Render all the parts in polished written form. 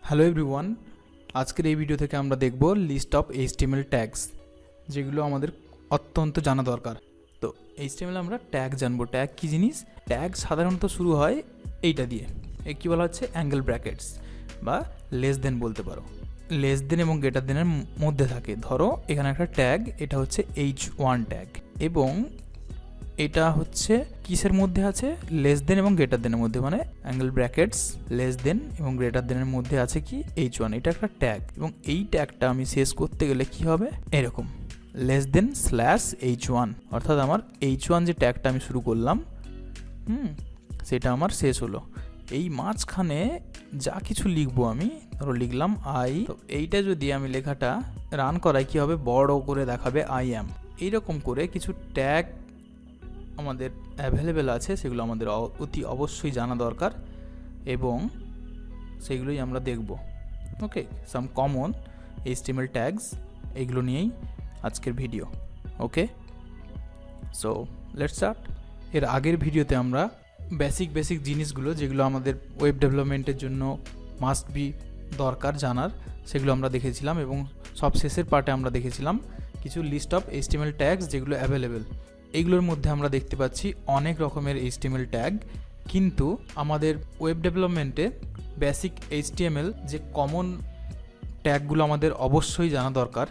Hello everyone, আজকের এই video থেকে আমরা দেখব লিস্ট অফ এইচটিএমএল ট্যাগস, যেগুলো আমাদের অত্যন্ত জানা দরকার। তো এইচটিএমএল আমরা ট্যাগ জানবো। ট্যাগ কী জিনিস? ট্যাগ সাধারণত শুরু হয় এইটা দিয়ে, কী বলা হচ্ছে অ্যাঙ্গেল ব্র্যাকেটস বা লেস দেন বলতে পারো। লেস দেন এবং গ্রেটার দেনের মধ্যে থাকে। ধরো এখানে একটা ট্যাগ, এটা হচ্ছে H1 ট্যাগ, এবং এটা হচ্ছে কিসের মধ্যে আছে? লেস দেন এবং গ্রেটার দেনের মধ্যে, মানে অ্যাঙ্গেল ব্র্যাকেটস লেস দেন এবং গ্রেটার দেনের মধ্যে আছে কি H1। এটা একটা ট্যাগ, এবং এই ট্যাগটা আমি শেষ করতে গেলে কি হবে? এরকম লেস দেন স্ল্যাশ H1, অর্থাৎ আমার H1 যে ট্যাগটা আমি শুরু করলাম সেটা আমার শেষ হলো। এই মাঝখানে যা কিছু লিখবো আমি, ধরো লিখলাম আই, তো এইটা যদি আমি লেখাটা রান করাই কি হবে? বড় করে দেখাবে আই অ্যাম। এইরকম করে কিছু ট্যাগ আমাদের অ্যাভেলেবেল আছে, সেগুলো আমাদের অতি অবশ্যই জানা দরকার, এবং সেগুলোই আমরা দেখব। ওকে, সাম কমন এইচটিএমএল ট্যাগস, এইগুলো নিয়েই আজকের video. Okay, so let's start. এর আগের ভিডিওতে আমরা বেসিক জিনিসগুলো, যেগুলো আমাদের ওয়েব ডেভেলপমেন্টের জন্য মাস্ট বি দরকার জানার, সেগুলো আমরা দেখেছিলাম, এবং সব শেষের পার্টে আমরা দেখেছিলাম কিছু লিস্ট অফ এইচটিএমএল ট্যাগস যেগুলো অ্যাভেলেবেল। এইগুলোর মধ্যে আমরা দেখতে পাচ্ছি অনেক রকমের এইচটিএমএল ট্যাগ, কিন্তু আমাদের ওয়েব ডেভেলপমেন্টে বেসিক এইচটিএমএল যে কমন ট্যাগগুলো আমাদের অবশ্যই জানা দরকার,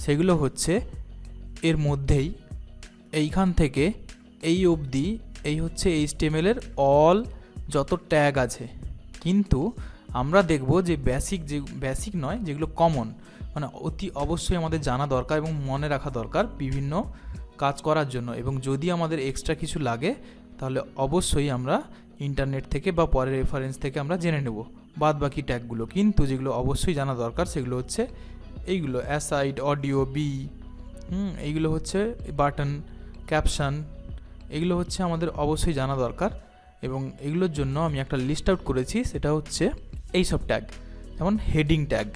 সেগুলো হচ্ছে এর মধ্যেই, এইখান থেকে এই অবধি, এই হচ্ছে এইচটিএমএল এর অল যত ট্যাগ আছে। কিন্তু আমরা দেখব যে বেসিক নয়, যেগুলো কমন, মানে অতি অবশ্যই আমাদের জানা দরকার এবং মনে রাখা দরকার বিভিন্ন কাজ করার জন্য। এবং যদি আমাদের এক্সট্রা কিছু লাগে, তাহলে অবশ্যই আমরা ইন্টারনেট থেকে বা পরের রেফারেন্স থেকে আমরা জেনে নেব বাদ বাকি ট্যাগগুলো। কিন্তু যেগুলো অবশ্যই জানা দরকার সেগুলো হচ্ছে এইগুলো: অ্যাসাইড, অডিও, বি, এইগুলো হচ্ছে বাটন, ক্যাপশন, এগুলো হচ্ছে আমাদের অবশ্যই জানা দরকার। এবং এগুলোর জন্য আমি একটা লিস্ট আউট করেছি, সেটা হচ্ছে এইসব ট্যাগ। যেমন হেডিং ট্যাগ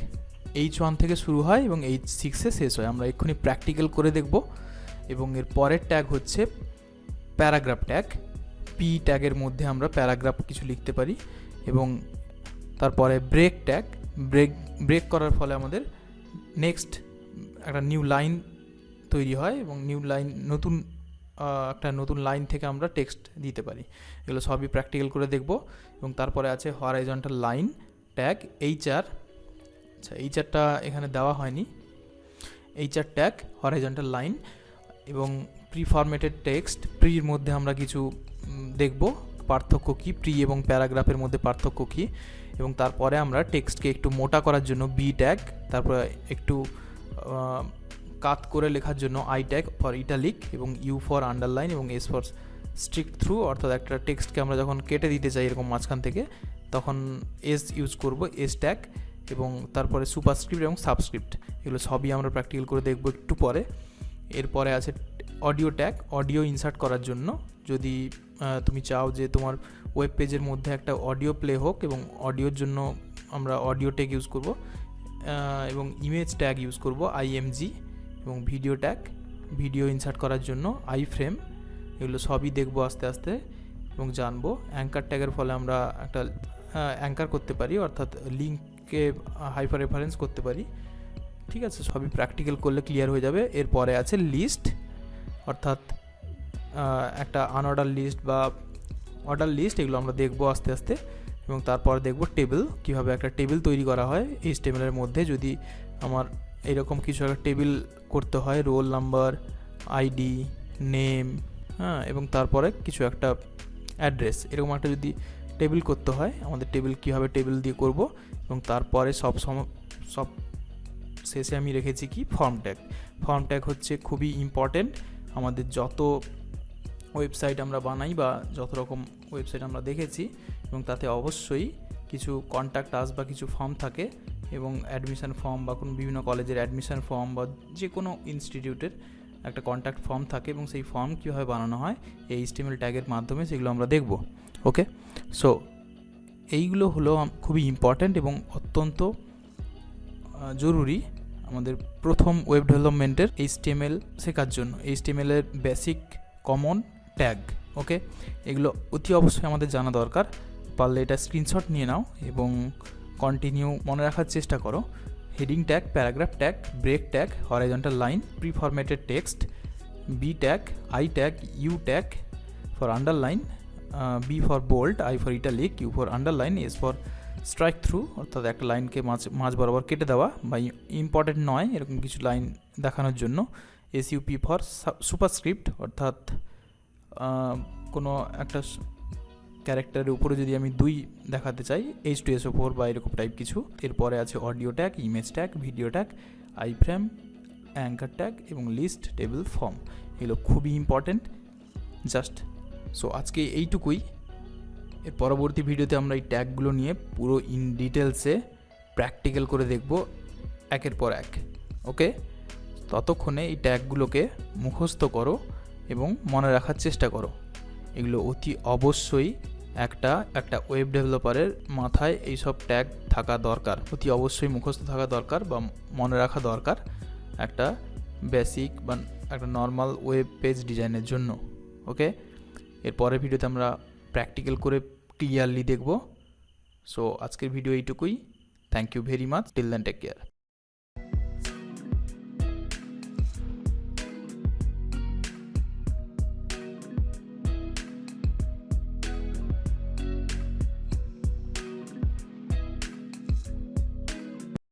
H1 থেকে শুরু হয় এবং H6-এ শেষ হয়, আমরা এক্ষুনি প্র্যাকটিক্যাল করে দেখব। এবং এর পরের ট্যাগ হচ্ছে প্যারাগ্রাফ ট্যাগ। পি ট্যাগের মধ্যে আমরা প্যারাগ্রাফ কিছু লিখতে পারি। এবং তারপরে ব্রেক ট্যাগ, ব্রেক করার ফলে আমাদের নেক্সট একটা নিউ লাইন তৈরি হয়, এবং নিউ লাইন একটা নতুন লাইন থেকে আমরা টেক্সট দিতে পারি। এগুলো সবই প্র্যাকটিক্যাল করে দেখব। এবং তারপরে আছে হরাইজন্টাল লাইন ট্যাগ, HR। আচ্ছা, HRটা এখানে দেওয়া হয়নি। HR ট্যাগ, হরাইজন্টাল লাইন, এবং প্রি ফরম্যাটেড টেক্সট। প্রির মধ্যে আমরা কিছু দেখব, পার্থক্য কী প্রি এবং প্যারাগ্রাফের মধ্যে পার্থক্য কী। এবং তারপরে আমরা টেক্সটকে একটু মোটা করার জন্য বি ট্যাগ, তারপরে একটু কাট করে লেখার জন্য আই ট্যাগ ফর ইটালিক, এবং ইউ ফর আন্ডারলাইন, এবং এস ফর স্ট্রিক থ্রু, অর্থাৎ একটা টেক্সটকে আমরা যখন কেটে দিতে চাই এরকম মাঝখান থেকে, তখন এস ইউজ করব, এস ট্যাগ। এবং তারপরে সুপারস্ক্রিপ্ট এবং সাবস্ক্রিপ্ট, এগুলো সবই আমরা প্র্যাকটিক্যাল করে দেখব একটু পরে। এরপরে আছে অডিও ট্যাগ, অডিও ইনসার্ট করার জন্য। যদি তুমি চাও যে তোমার ওয়েব পেজের মধ্যে একটা অডিও প্লে হোক, এবং অডিওর জন্য আমরা অডিও ট্যাগ ইউজ করব। এবং ইমেজ ট্যাগ ইউজ করব, IMG। এবং ভিডিও ট্যাগ, ভিডিও ইনসার্ট করার জন্য আই ফ্রেম। এগুলো সবই দেখবো আস্তে আস্তে এবং জানবো। অ্যাঙ্কার ট্যাগের ফলে আমরা একটা অ্যাঙ্কার করতে পারি, অর্থাৎ লিঙ্ককে হাইপার রেফারেন্স করতে পারি। ঠিক আছে, সবই প্র্যাকটিক্যাল করলে ক্লিয়ার হয়ে যাবে। এরপরে আছে লিস্ট, অর্থাৎ একটা আনঅর্ডার লিস্ট বা অর্ডার লিস্ট, এগুলো আমরা দেখবো আস্তে আস্তে। এবং তারপর দেখব টেবিল, কীভাবে একটা টেবিল তৈরি করা হয় এইচটিএমএল এর মধ্যে। যদি আমার এইরকম কিছু একটা টেবিল করতে হয়, রোল নাম্বার, আইডি, নেম, এবং তারপরে কিছু একটা অ্যাড্রেস, এরকম একটা যদি টেবিল করতে হয়, আমাদের টেবিল কীভাবে টেবিল দিয়ে করব। এবং তারপরে সব শেষে আমি রেখেছি কি ফর্ম ট্যাগ। ফর্ম ট্যাগ হচ্ছে খুবই ইম্পর্টেন্ট। আমাদের যত ওয়েবসাইট আমরা বানাই বা যত রকম ওয়েবসাইট আমরা দেখেছি, এবং তাতে অবশ্যই কিছু কন্ট্যাক্ট আস বা কিছু ফর্ম থাকে, এবং অ্যাডমিশন ফর্ম বা কোনো বিভিন্ন কলেজের অ্যাডমিশন ফর্ম বা যে কোনো ইনস্টিটিউটের একটা কন্ট্যাক্ট ফর্ম থাকে, এবং সেই ফর্ম কীভাবে বানানো হয় এই এইচটিএমএল ট্যাগের মাধ্যমে, সেগুলো আমরা দেখব। ওকে, সো এইগুলো হলো খুবই ইম্পর্ট্যান্ট এবং অত্যন্ত জরুরি আমাদের প্রথম ওয়েব ডেভেলপমেন্টের এইচটিএমএল শেখার জন্য। এইচটিএমএল এর বেসিক কমন ট্যাগ। ওকে, এগুলো অতি অবশ্যই আমাদের জানা দরকার। পারলে এটা স্ক্রিনশট নিয়ে নাও এবং কন্টিনিউ মনে রাখার চেষ্টা করো। Heading tag, paragraph tag, break tag, horizontal line, pre formatted text, B tag, I tag, U tag for underline, B for bold, I for italic, U for underline, S for strike through অর্থাৎ একটা লাইনকে মাঝ বরাবর কেটে দেওয়া বা important নয় এরকম কিছু লাইন দেখানোর জন্য, এসইউপি ফর সুপারস্ক্রিপ্ট অর্থাৎ কোনো একটা ক্যারেক্টারের উপরে যদি আমি 2 দেখাতে চাই, H2SO4 বা এরকম টাইপ কিছু। এরপরে আছে audio tag, image tag, video tag, I frame, anchor tag এবং লিস্ট, টেবিল, ফর্ম। এগুলো খুবই ইম্পর্টেন্ট জাস্ট। সো আজকে এইটুকুই। এর পরবর্তী ভিডিওতে আমরা এই ট্যাগগুলো নিয়ে পুরো ইন ডিটেলসে প্র্যাকটিক্যাল করে দেখব একের পর এক। ওকে, ততক্ষণে এই ট্যাগগুলোকে মুখস্থ করো এবং মনে রাখার চেষ্টা করো। এগুলো অতি অবশ্যই একটা ওয়েব ডেভেলপারের মাথায় এইসব ট্যাগ থাকা দরকার, অতি অবশ্যই মুখস্থ থাকা দরকার বা মনে রাখা দরকার একটা বেসিক বা একটা নর্মাল ওয়েব পেজ ডিজাইনের জন্য। ওকে, এর পরের ভিডিওতে আমরা প্র্যাকটিক্যাল করে ক্লিয়ারলি দেখব। সো আজকের ভিডিও এইটুকুই। Thank you very much. Till then take care.